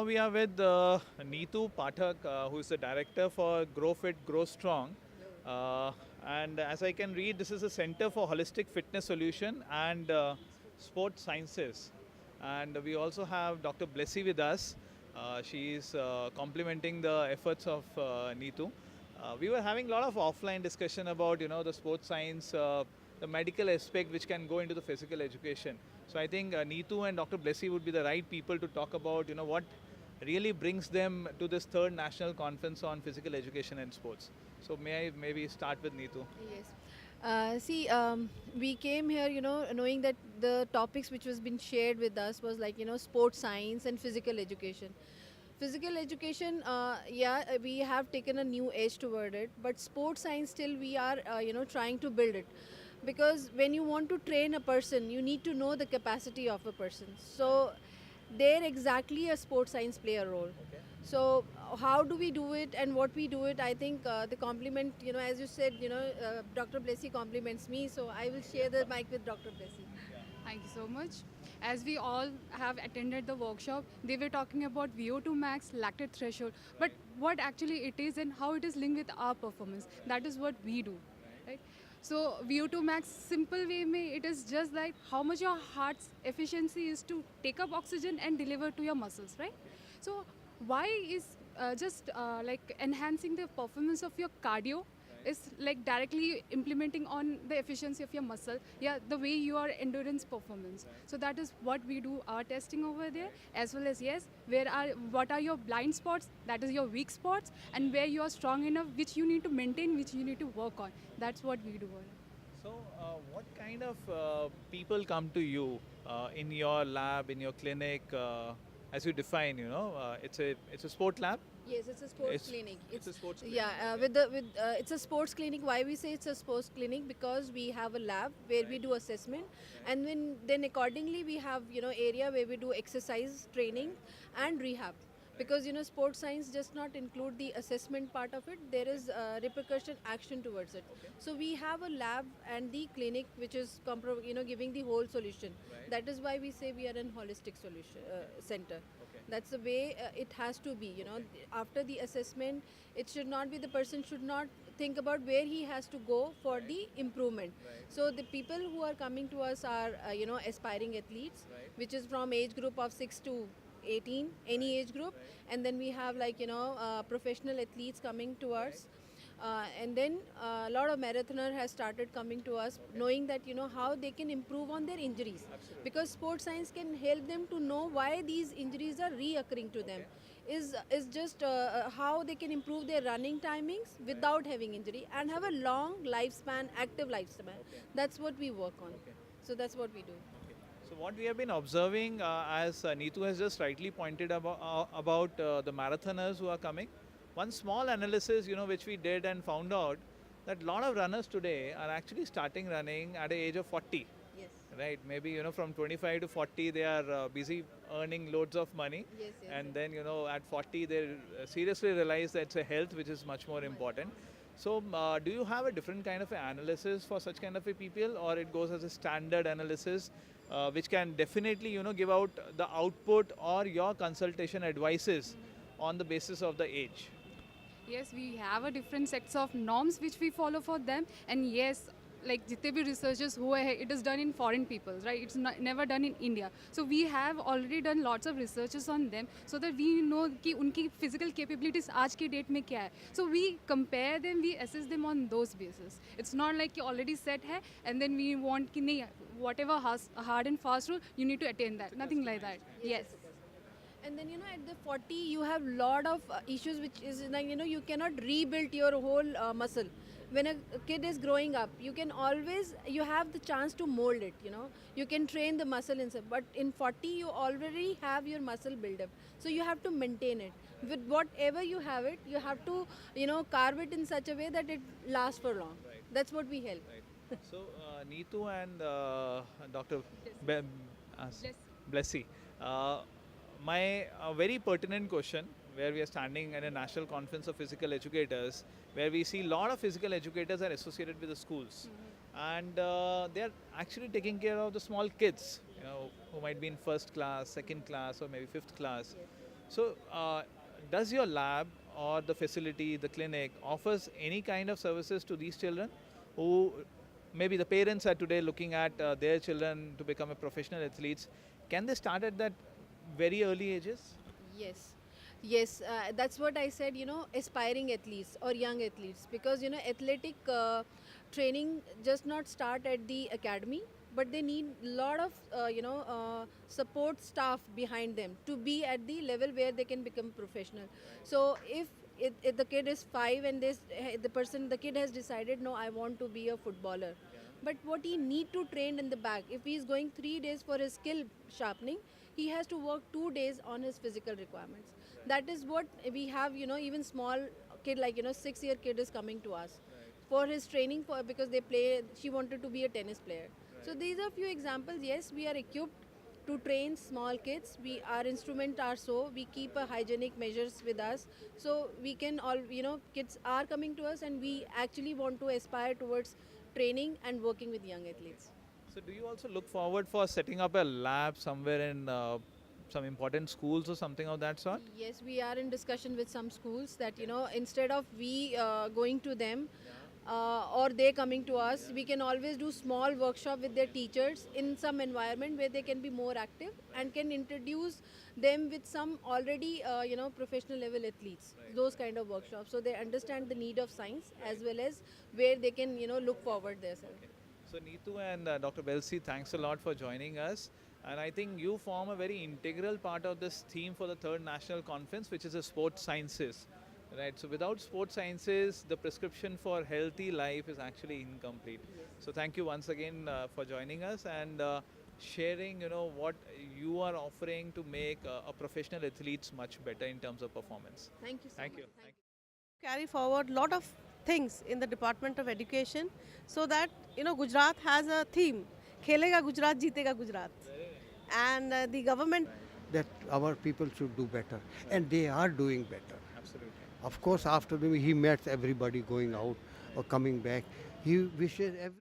now we are with Neetu Pathak, who is the director for Grow Fit, Grow Strong. Uh, and as I can read, this is a Center for Holistic Fitness Solution and Sports Sciences. And we also have Dr. Blessy with us. She is complementing the efforts of Neetu. We were having a lot of offline discussion about the sports science, the medical aspect which can go into the physical education. So I think Neetu and Dr. Blessy would be the right people to talk about what really brings them to this third national conference on physical education and sports. So may I maybe start with Neetu? Yes. We came here, knowing that the topics which was been shared with us was like, sports science and physical education. Physical education, we have taken a new edge toward it, but sports science still we are, trying to build it. Because when you want to train a person, you need to know the capacity of a person. So there exactly a sports science play a role. So how do we do it and what we do it? I think the compliment, as you said, Dr. Blessy compliments me, so I will share the mic with Dr. Blessy. Thank you so much. As we all have attended the workshop, they were talking about VO2 max, lactate threshold, but what actually it is and how it is linked with our performance. That is what we do, right? So VO2 max, simple way में it is just like how much your heart's efficiency is to take up oxygen and deliver to your muscles, right? So why is just like enhancing the performance of your cardio is like directly implementing on the efficiency of your muscle, yeah, the way your endurance performance. So that is what we do our testing over there, as well as yes, what are your blind spots, that is your weak spots, and where you are strong enough, which you need to maintain, which you need to work on. That's what we do. So, what kind of people come to you in your lab, in your clinic, as you define? It's a sport lab. Yes, it's a sports It's clinic. it's a sports clinic. Yeah, with it's a sports clinic. Why we say it's a sports clinic? Because we have a lab where we do assessment, and then accordingly we have area where we do exercise training and rehab. Because sports science does not include the assessment part of it. There is repercussion action towards it. So we have a lab and the clinic which is giving the whole solution. That is why we say we are an holistic solution center. That's the way it has to be. After the assessment, it should not be, the person should not think about where he has to go for the improvement. So the people who are coming to us are aspiring athletes, which is from age group of 6 to 18, any age group, and then we have professional athletes coming to us. And then a lot of marathoner has started coming to us, knowing that how they can improve on their injuries, because sports science can help them to know why these injuries are reoccurring to them. Is just how they can improve their running timings without having injury and have a long lifespan, active lifespan. That's what we work on. So that's what we do. So what we have been observing, as Neetu has just rightly pointed about the marathoners who are coming, one small analysis, which we did and found out that a lot of runners today are actually starting running at the age of 40. Yes. Right, maybe from 25 to 40 they are busy earning loads of money, Yes, yes, and yes. then at 40 they seriously realize that it's a health which is much more important. So do you have a different kind of analysis for such kind of a people, or it goes as a standard analysis which can definitely give out the output or your consultation advices on the basis of the age? Yes, we have a different sets of norms which we follow for them, and yes, like जितने भी researchers हुए हैं, it is done in foreign peoples, right? It's not, never done in India. So we have already done lots of researches on them, so that we know कि उनकी physical capabilities आज के date में क्या है. So we compare them, we assess them on those basis. It's not like कि already set है, and then we want कि नहीं, whatever hard and fast rule, you need to attain that. Nothing like that. Yes. And then at the 40 you have lot of issues, which is like you cannot rebuild your whole muscle. When a kid is growing up, you have the chance to mold it. You can train the muscle inside, but in 40 you already have your muscle build up, so you have to maintain it with whatever you have it. You have to carve it in such a way that it lasts for long. That's what we help. So Neetu and Dr. Yes. Blessy, my very pertinent question, where we are standing at a national conference of physical educators, where we see a lot of physical educators are associated with the schools, and they are actually taking care of the small kids, who might be in first class, second class, or maybe fifth class. So, does your lab or the facility, the clinic, offers any kind of services to these children who maybe the parents are today looking at their children to become a professional athletes? Can they start at that very early ages? Yes, yes, that's what I said, aspiring athletes or young athletes, because, athletic training just not start at the academy, but they need a lot of, support staff behind them to be at the level where they can become professional. So if the kid is 5 and the kid has decided, no, I want to be a footballer, but what he need to train in the back, if he is going 3 days for his skill sharpening, he has to work 2 days on his physical requirements. That is what we have, even small kid, like, 6-year kid is coming to us for his training, for because she wanted to be a tennis player. So these are few examples. Yes, we are equipped to train small kids. Our instrument are, so we keep a hygienic measures with us, so we can all, kids are coming to us, and we actually want to aspire towards training and working with young athletes. So, do you also look forward for setting up a lab somewhere in some important schools or something of that sort? Yes, we are in discussion with some schools that, instead of we going to them or they coming to us, we can always do small workshop with their teachers in some environment where they can be more active and can introduce them with some already, professional level athletes, those kind of workshops. So they understand the need of science as well as where they can, look forward themselves. So, Neetu and Dr. Blessy, thanks a lot for joining us. And I think you form a very integral part of this theme for the third national conference, which is the sports sciences. Right. So, without sports sciences, the prescription for healthy life is actually incomplete. So, thank you once again for joining us and sharing, what you are offering to make a professional athletes much better in terms of performance. Thank you so Thank much. you. Thank you. Carry forward lot of things in the Department of Education, so that Gujarat has a theme, Khelega Gujarat, Jeetega Gujarat, and the government. That our people should do better, and they are doing better. Absolutely. Of course, after he met everybody going out or coming back, he wishes every